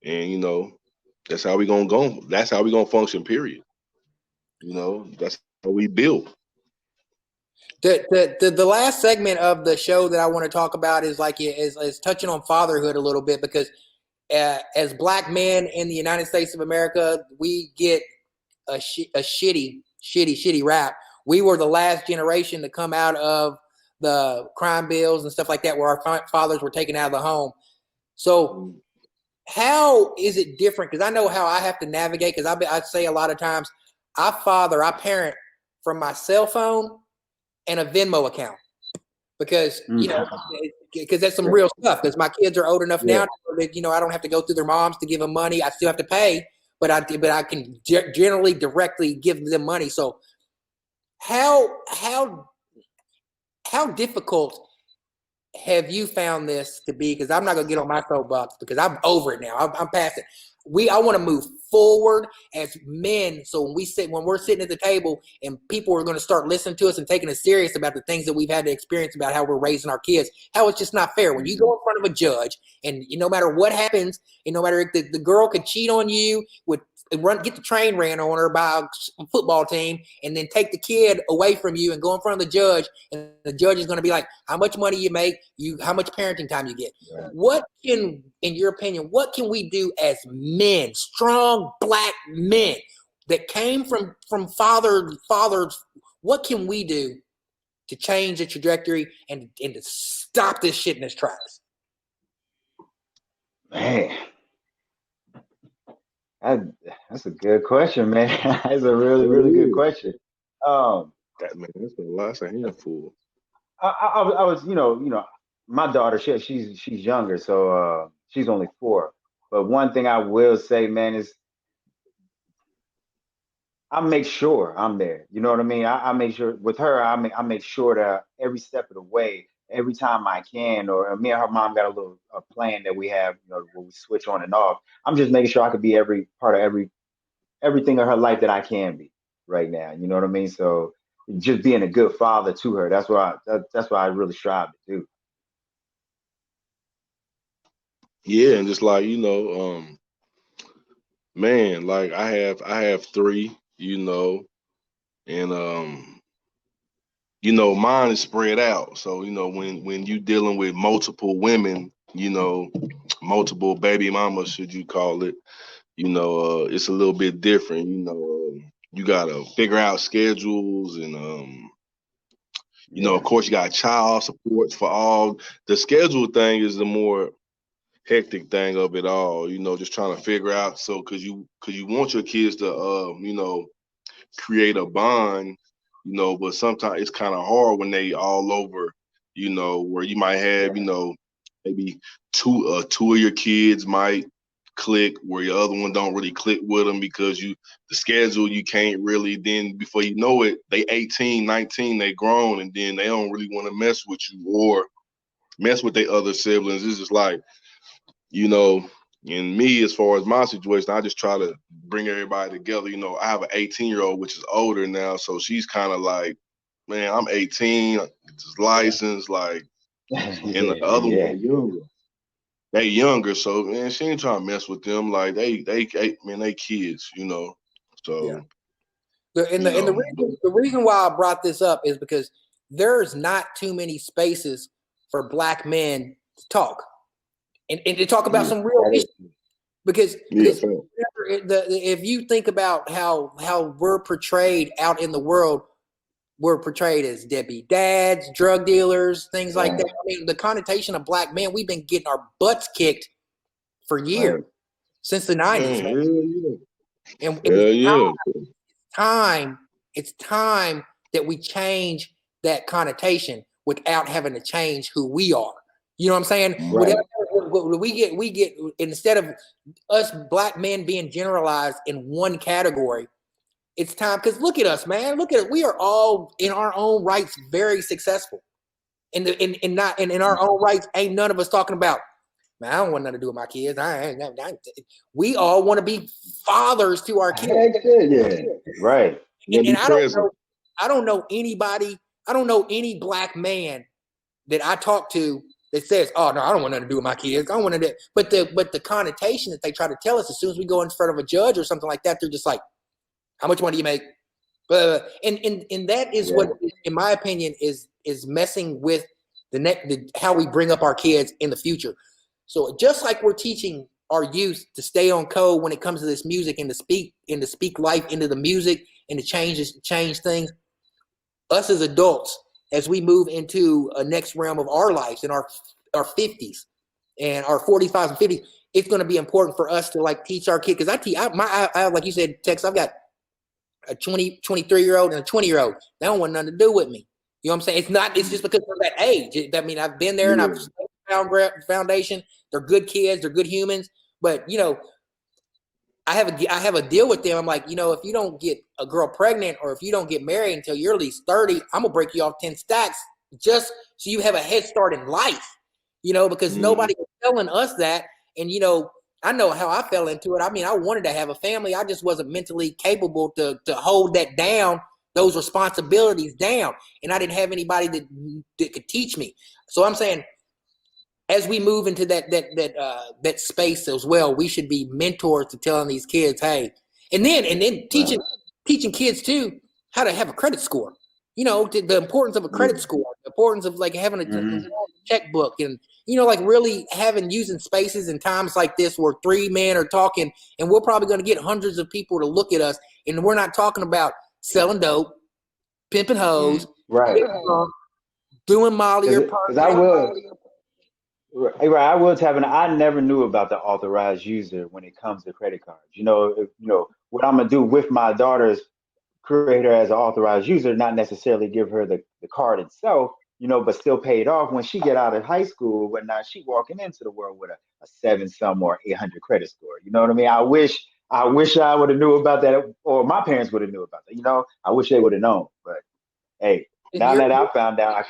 And that's how we gonna go. That's how we gonna function. Period. That's how we build. The last segment of the show that I want to talk about is touching on fatherhood a little bit, because as Black men in the United States of America, we get a shitty rap. We were the last generation to come out of the crime bills and stuff like that, where our fathers were taken out of the home. So how is it different? Because I know how I have to navigate, because I say a lot of times I parent from my cell phone and a Venmo account, because because that's some real stuff. Because my kids are old enough now that I don't have to go through their moms to give them money. I still have to pay, but I can generally directly give them money. So how difficult have you found this to be? Because I'm not gonna get on my soapbox, because I'm over it now. I'm past it. I want to move forward as men. So when we're sitting at the table and people are going to start listening to us and taking us serious about the things that we've had to experience about how we're raising our kids, how it's just not fair. When you go in front of a judge and no matter what happens, and no matter if the girl could cheat on you, get the train ran on her by a football team, and then take the kid away from you and go in front of the judge, and the judge is going to be like, how much money you make, how much parenting time you get. Right. What can, in your opinion, what can we do as men, strong black men that came from fathers? What can we do to change the trajectory and to stop this shit in its tracks? Man, that's a good question, man. That's a really, really good question. That man, that's a lot. That's a handful. I was, my daughter, she's younger, so she's only 4. But one thing I will say, man, is I make sure I'm there. You know what I mean? I make sure with her, I make sure that every step of the way, every time I can, or me and her mom got a plan that we have, where we switch on and off. I'm just making sure I could be every part of everything of her life that I can be right now. You know what I mean? So just being a good father to her, that's what I really strive to do. Yeah, and just like, man, like I have 3, and mine is spread out. So, when you dealing with multiple women, multiple baby mamas, should you call it, it's a little bit different. You gotta figure out schedules, and of course you got child support for all. The schedule thing is the more hectic thing of it all, just trying to figure out. So cause you want your kids to create a bond, but sometimes it's kind of hard when they all over, where you might have, maybe two of your kids might click where your other one don't really click with them, because the schedule, you can't really, then before you know it, they 18, 19, they grown, and then they don't really want to mess with you or mess with their other siblings. It's just like, and me, as far as my situation, I just try to bring everybody together. I have an 18-year-old, which is older now, so she's kind of like, man, I'm 18, it's licensed, like, and the other one younger. They younger, so man, she ain't trying to mess with them. Like they kids, So Yeah. The reason why I brought this up is because there's not too many spaces for black men to talk and to talk about some real issues. Because if you think about how we're portrayed out in the world, we're portrayed as deadbeat dads, drug dealers, things like that. I mean, the connotation of black men, we've been getting our butts kicked for years, since the 90s. It's time that we change that connotation without having to change who we are. You know what I'm saying? Right. We get instead of us black men being generalized in one category, it's time, because look at us, man. Look at it. We are all in our own rights very successful. In our own rights, ain't none of us talking about, man, I don't want nothing to do with my kids. We all want to be fathers to our kids. Yeah. Right. And I don't know anybody, I don't know any black man that I talk to that says, oh no, I don't want nothing to do with my kids. I don't want to. But the connotation that they try to tell us as soon as we go in front of a judge or something like that, they're just like, how much money do you make? And that is what, in my opinion, is messing with how we bring up our kids in the future. So just like we're teaching our youth to stay on code when it comes to this music and to speak life into the music and to change things, us as adults, as we move into a next realm of our lives in our 50s and our 45s and 50s, it's going to be important for us to like teach our kids. Because I like you said, Texx, I've got a 23-year-old and a 20-year-old. They don't want nothing to do with me. You know what I'm saying? It's just because of that age. I mean, I've been there and I've found foundation. They're good kids. They're good humans. But, I have a deal with them. I'm like, if you don't get a girl pregnant or if you don't get married until you're at least 30, I'm going to break you off 10 stacks just so you have a head start in life, because nobody was telling us that. And, I know how I fell into it. I mean, I wanted to have a family. I just wasn't mentally capable to hold that down, those responsibilities down. And I didn't have anybody that could teach me. So I'm saying, as we move into that space as well, we should be mentors to telling these kids, hey, and then teaching kids too how to have a credit score. You know, the importance of a credit score, the importance of like having a checkbook, and you know, like really using spaces and times like this where three men are talking, and we're probably going to get hundreds of people to look at us, and we're not talking about selling dope, pimping hoes, right? Doing Molly or Because I will. Right, I will tap in. I never knew about the authorized user when it comes to credit cards. What I'm gonna do with my daughter's create her as an authorized user, not necessarily give her the card itself, but still pay it off when she get out of high school, whatnot. She walking into the world with a 7 or 800 credit score. You know what I mean? I wish I would have knew about that, or my parents would have knew about that. I wish they would have known. But hey, now that I found out.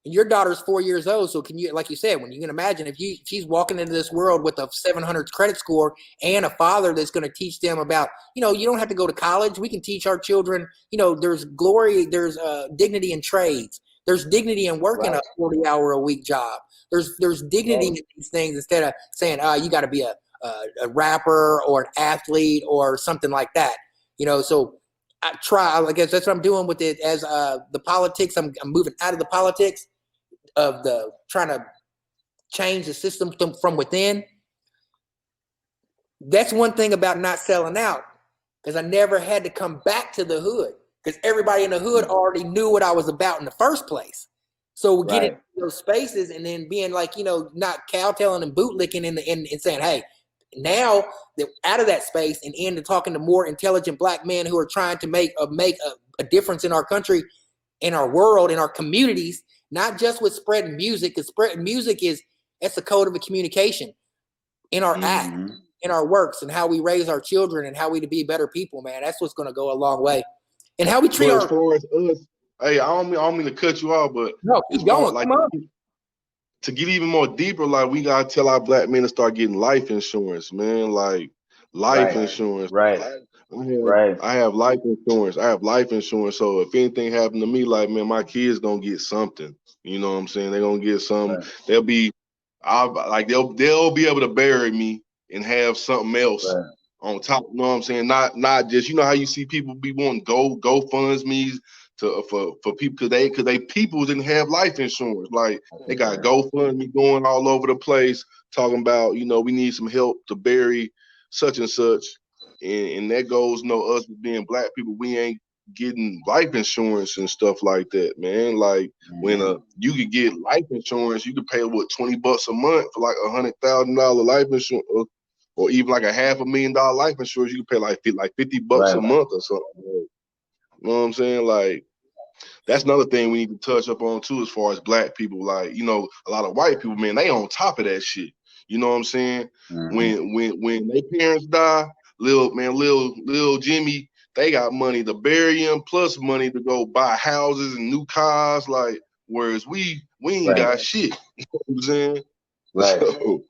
And your daughter's 4 years old, so can you, like you said, when you can imagine if she's walking into this world with a 700 credit score and a father that's going to teach them about, you don't have to go to college. We can teach our children, there's glory, there's dignity in trades. There's dignity in working a 40-hour-a-week job. There's dignity in these things instead of saying, you got to be a rapper or an athlete or something like that. So I guess that's what I'm doing with it as the politics. I'm moving out of the politics of the trying to change the system from within. That's one thing about not selling out, because I never had to come back to the hood because everybody in the hood already knew what I was about in the first place. So getting those spaces and then being like, not cowtailing and bootlicking and saying, hey, now they're out of that space and into talking to more intelligent black men who are trying to make a difference in our country, in our world, in our communities, not just with spreading music, because spreading music that's the code of a communication in our act, in our works, and how we raise our children and how we to be better people, man. That's what's going to go a long way. And how we treat as far as us, hey, I don't mean to cut you off, but no, keep going. Like, come on. To get even more deeper, like we gotta tell our black men to start getting life insurance, man. Like life insurance. I have life insurance. I have life insurance. So if anything happened to me, like, man, my kids gonna get something. You know what I'm saying? They're gonna get something. Right. They'll be be able to bury me and have something else on top. You know what I'm saying? Not just, how you see people be wanting GoFundMe's for people because they people didn't have life insurance. Like they got GoFundMe going all over the place talking about, we need some help to bury such and such. And that goes, us being black people, we ain't getting life insurance and stuff like that, man. Like when you could get life insurance, you could pay $20 a month for like $100,000 life insurance, or even like $500,000 life insurance. You could pay like $50 a month or something. You know what I'm saying? Like that's another thing we need to touch up on too, as far as black people. Like, a lot of white people, man, they on top of that shit. You know what I'm saying? When their parents die, little Jimmy, they got money to bury him, plus money to go buy houses and new cars. Like, whereas we ain't got shit. You know what I'm saying? Right. So,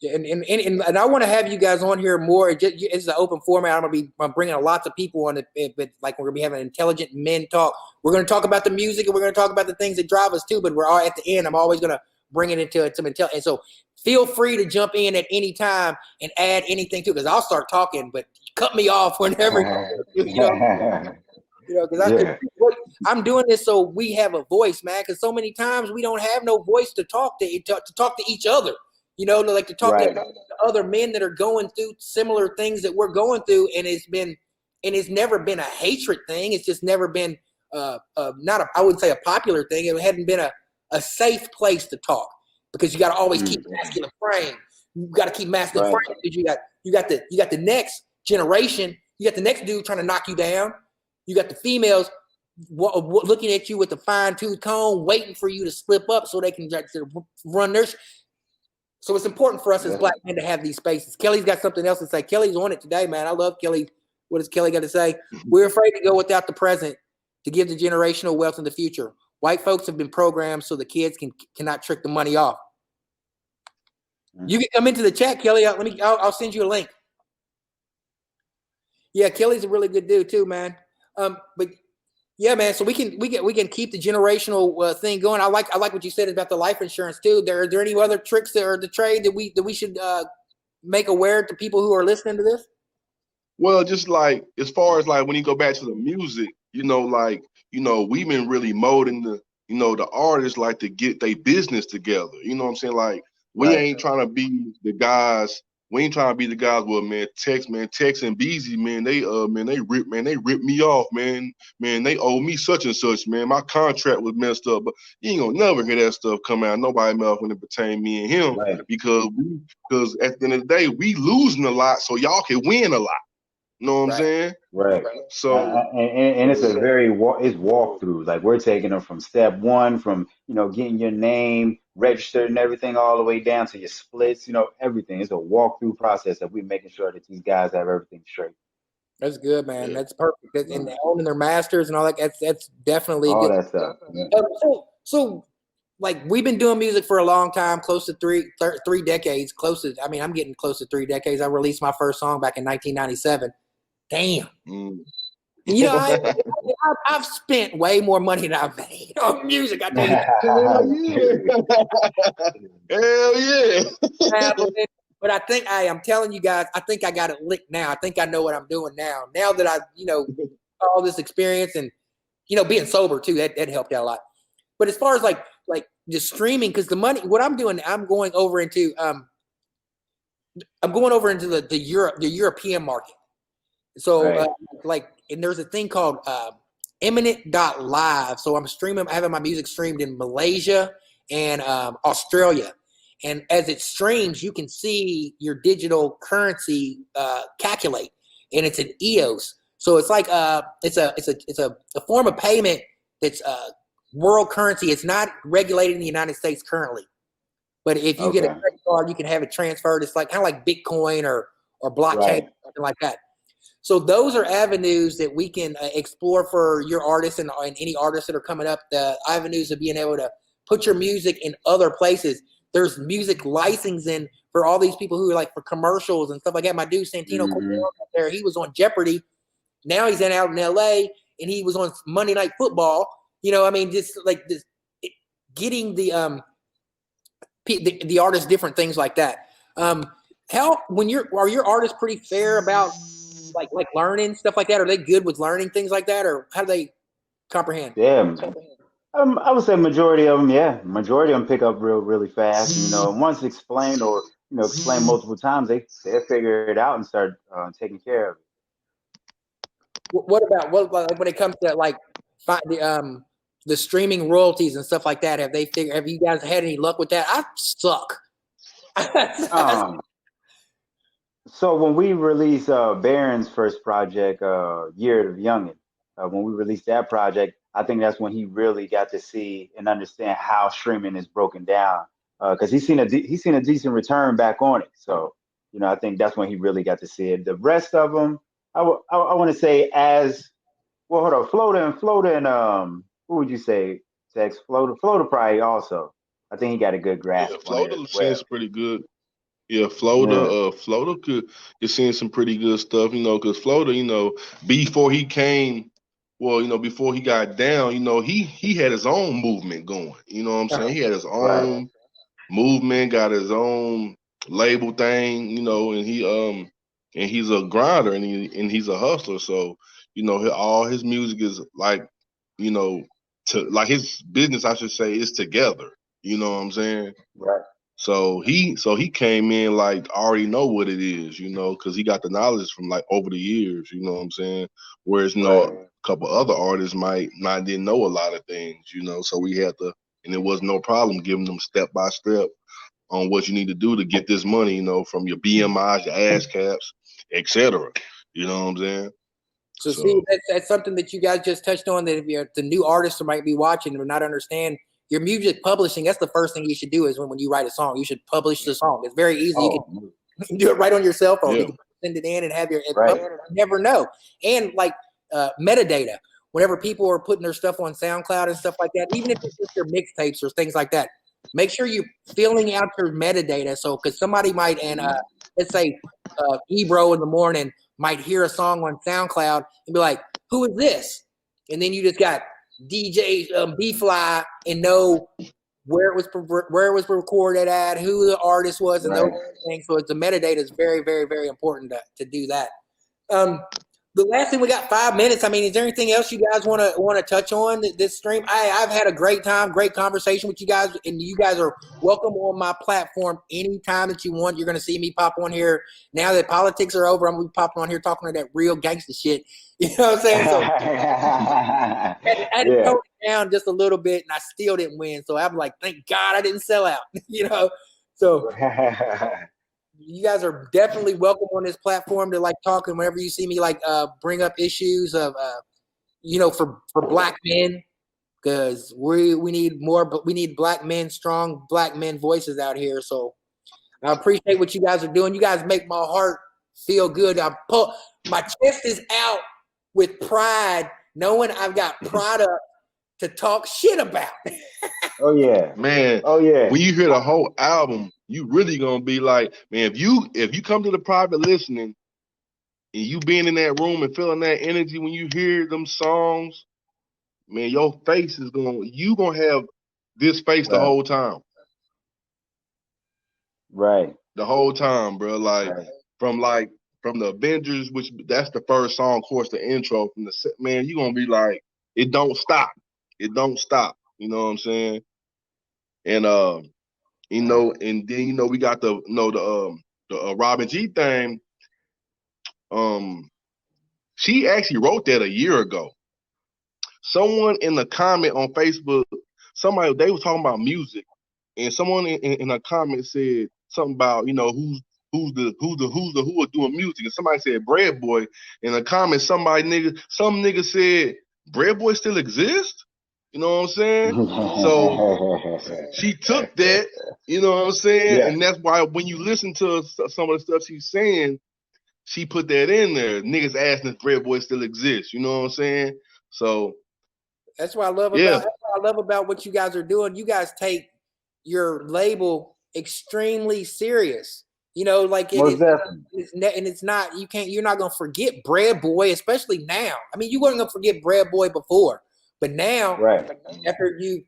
and I want to have you guys on here more. It's an open format. I'm bringing lots of people on it, but like we're gonna be having intelligent men talk. We're gonna talk about the music and we're gonna talk about the things that drive us too. But we're all at the end. I'm always gonna bring it into some intelligence. And so feel free to jump in at any time and add anything to it, because I'll start talking, but cut me off whenever. Because I'm doing this so we have a voice, man. Because so many times we don't have no voice to talk to each other. Like to talk to other men that are going through similar things that we're going through, and it's never been a hatred thing. It's just never been I wouldn't say a popular thing. It hadn't been a safe place to talk, because you got to always keep masculine frame. You got to keep masculine frame, because you got the next generation. You got the next dude trying to knock you down. You got the females looking at you with the fine-tooth comb, waiting for you to slip up so they can run their. So it's important for us as black men to have these spaces. Kelly's got something else to say. Kelly's on it today, man. I love Kelly. What does Kelly got to say? We're afraid to go without the present to give the generational wealth in the future. White folks have been programmed so the kids cannot trick the money off. You can come into the chat, Kelly. I'll send you a link. Yeah, Kelly's a really good dude too, man. But yeah, man. So we can keep the generational thing going. I like what you said about the life insurance too. Are there any other tricks that are the trade that we should make aware to people who are listening to this? Well, just like as far as like when you go back to the music, we've been really molding the artists like to get their business together. You know what I'm saying? Like we ain't trying to be the guys. We ain't trying to be the guys. Well, man, Texx and Beezy, man, they ripped me off, man. Man, they owe me such and such, man. My contract was messed up, but you ain't gonna never hear that stuff come out. Nobody else when it pertain me and him, because at the end of the day, we losing a lot, so y'all can win a lot. You know what I'm saying? Right. So and it's a very it's walkthrough. Like we're taking them from step one, from getting your name registered and everything, all the way down to your splits. Everything. It's a walkthrough process that we're making sure that these guys have everything straight. That's good, man. That's perfect. And owning their masters and all that. That's definitely all good. That stuff. Yeah. So like we've been doing music for a long time, close to three decades. I'm getting close to 3 decades. I released my first song back in 1997. Damn. I've spent way more money than I've made on music. I tell you. Hell yeah. But I think I'm telling you guys, I think I got it licked now. I think I know what I'm doing now. Now that I, all this experience and, being sober too, that helped out a lot. But as far as like just streaming, because the money, what I'm doing, I'm going over into the European market. So and there's a thing called Eminent.live. So I'm having my music streamed in Malaysia and Australia. And as it streams, you can see your digital currency calculate, and it's an EOS. So it's like it's a form of payment that's world currency. It's not regulated in the United States currently, but if you get a credit card, you can have it transferred. It's like kind of like Bitcoin or blockchain, something like that. So those are avenues that we can explore for your artists and any artists that are coming up. The avenues of being able to put your music in other places. There's music licensing for all these people who are like for commercials and stuff like that. My dude Santino up there, he was on Jeopardy. Now he's out in LA and he was on Monday Night Football. Just like this, getting the artists different things like that. Are your artists pretty fair about like learning stuff like that? Are they good with learning things like that, or how do they comprehend? Yeah. I would say majority of them, majority of them pick up really fast. Once explained or explained multiple times, they'll figure it out and start taking care of it. What about when it comes to like the streaming royalties and stuff like that? Have you guys had any luck with that? I suck. So when we released Barron's first project, Year of Youngin', when we released that project, I think that's when he really got to see and understand how streaming is broken down, because he's seen a decent return back on it. So I think that's when he really got to see it. The rest of them, I want to say as well. Hold on, Floater and who would you say? Texx, Floater probably also. I think he got a good grasp. Yeah, Floater seems pretty good. Yeah, Floater could seeing some pretty good stuff, because Floater, before he came, before he got down, he had his own movement going. You know what I'm saying? He had his own movement, got his own label thing, and he's a grinder and he's a hustler. So, all his music is like, like his business, I should say, is together. You know what I'm saying? Right. So he came in like already know what it is, because he got the knowledge from like over the years, you know what I'm saying? Whereas a couple other artists might not didn't know a lot of things, so we had to, and it was no problem giving them step by step on what you need to do to get this money, from your BMIs, your ASCAPs, etc. You know what I'm saying? So see, that's something that you guys just touched on, that if you're the new artists who might be watching and not understand your music publishing, that's the first thing you should do is when you write a song, you should publish the song. It's very easy. You can do it right on your cell phone. Yeah. You can send it in and have you never know. And like metadata, whenever people are putting their stuff on SoundCloud and stuff like that, even if it's just their mixtapes or things like that, make sure you're filling out your metadata. So, because somebody might, and let's say Ebro in the morning might hear a song on SoundCloud and be like, "Who is this?" And then you just got DJ B-Fly and know where it was recorded at, who the artist was, and those things. So it's the metadata is very, very, very important to do that. The last thing, we got 5 minutes. I mean, is there anything else you guys want to touch on this stream? I've had a great time, great conversation with you guys, and you guys are welcome on my platform anytime that you want. You're going to see me pop on here. Now that politics are over, I'm going to be popping on here talking to that real gangster shit. You know what I'm saying? So I had to tone it down just a little bit, and I still didn't win. So I'm like, thank God I didn't sell out. You know, so. You guys are definitely welcome on this platform to like talk, and whenever you see me like bring up issues of for black men, because we need more, but we need black men, strong black men voices out here. So I appreciate what you guys are doing. You guys make my heart feel good. My chest is out with pride, knowing I've got product to talk shit about. Oh yeah, man. Oh yeah. When you hear the whole album, you really gonna be like, man, if you come to the private listening and you being in that room and feeling that energy when you hear them songs, man, your face is gonna have this face the whole time. Right. The whole time, bro. Like from the Avengers, which that's the first song, of course, the intro from the man, you gonna be like, it don't stop. It don't stop. You know what I'm saying? And and then we got the Robin G thing. She actually wrote that a year ago. Someone in the comment on Facebook, they was talking about music, and someone in a comment said something about who are doing music, and somebody said BreadBoy. In a comment, some nigga said BreadBoy still exists. You know what I'm saying? So she took that, you know what I'm saying? Yeah. And that's why when you listen to some of the stuff she's saying, she put that in there. Niggas asking if BreadBoy still exists. You know what I'm saying? So that's what I love about what you guys are doing. You guys take your label extremely serious. You know, like it's not, you're not gonna forget BreadBoy, especially now. I mean, you weren't gonna forget BreadBoy before. But now, after you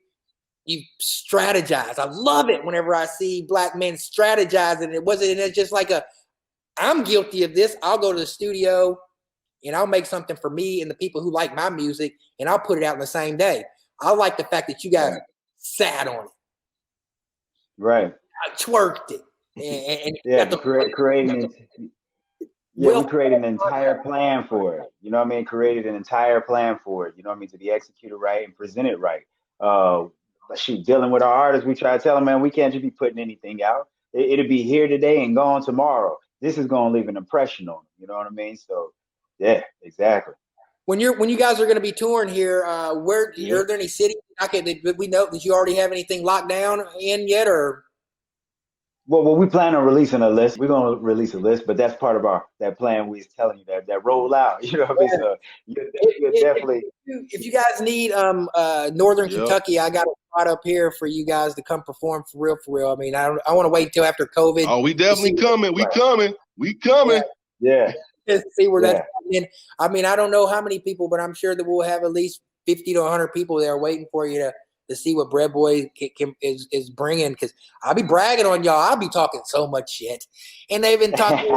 strategize, I love it whenever I see black men strategize, and it's just like I'm guilty of this. I'll go to the studio and I'll make something for me and the people who like my music, and I'll put it out in the same day. I like the fact that you guys sat on it. Right. I twerked it. And we created an entire plan for it. You know what I mean? Created an entire plan for it. You know what I mean? To be executed right and presented right. Dealing with our artists, we try to tell them, man, we can't just be putting anything out. It'll be here today and gone tomorrow. This is going to leave an impression on them. You know what I mean? So, yeah, exactly. When you guys are going to be touring here, are there any cities? Did we know that you already have anything locked down in yet, or? Well, we plan on releasing a list. We're going to release a list, but that's part of that plan we was telling you that roll out. You know what I mean? So you're definitely. If you guys need Northern Kentucky, I got a spot up here for you guys to come perform for real. I mean, I want to wait till after COVID. Oh, we definitely coming. We coming. Yeah. Just see where that's happening. I mean, I don't know how many people, but I'm sure that we'll have at least 50 to 100 people there waiting for you to see what BreadBoy is bringing, because I'll be bragging on y'all. I'll be talking so much shit, and they've been talking.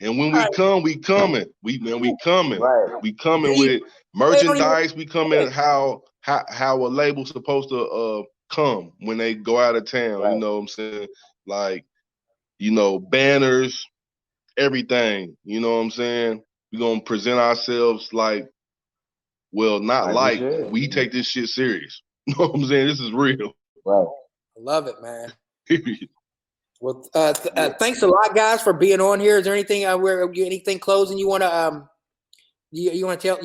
When we come, we coming. We coming. Right. We coming with merchandise. We coming how a label's supposed to come when they go out of town. Right. You know what I'm saying? Like, banners, everything. You know what I'm saying? We're gonna present ourselves like. Well, not like we take this shit serious. You know what I'm saying? This is real. Right. I love it, man. Well, thanks a lot, guys, for being on here. Is there anything anything closing you want to you want to tell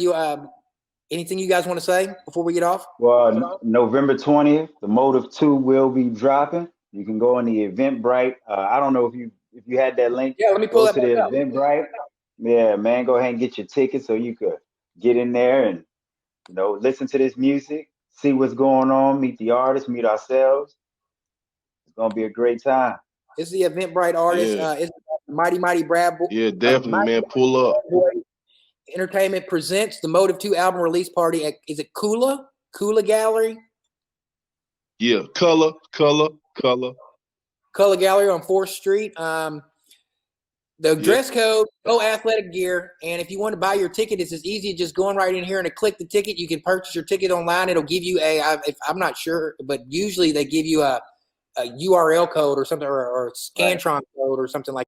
anything you guys want to say before we get off? Well, November 20th, the Motive 2 will be dropping. You can go on the Eventbrite. I don't know if you had that link. Yeah, let me pull to the Eventbrite. Yeah, man, go ahead and get your ticket so you could get in there and listen to this music, see what's going on, meet the artists, meet ourselves. It's gonna be a great time. It's the Eventbrite artist. Yeah. It's Mighty BreadBoy. Yeah, definitely, man. Pull up. BreadBoy Entertainment presents the Motive 2 album release party at, is it Kula Gallery? Yeah, color. Kula Gallery on 4th Street. The dress code, go athletic gear. And if you want to buy your ticket, it's as easy as just going right in here and click the ticket. You can purchase your ticket online. It'll give you I'm not sure, but usually they give you a URL code or something, or Scantron code or something like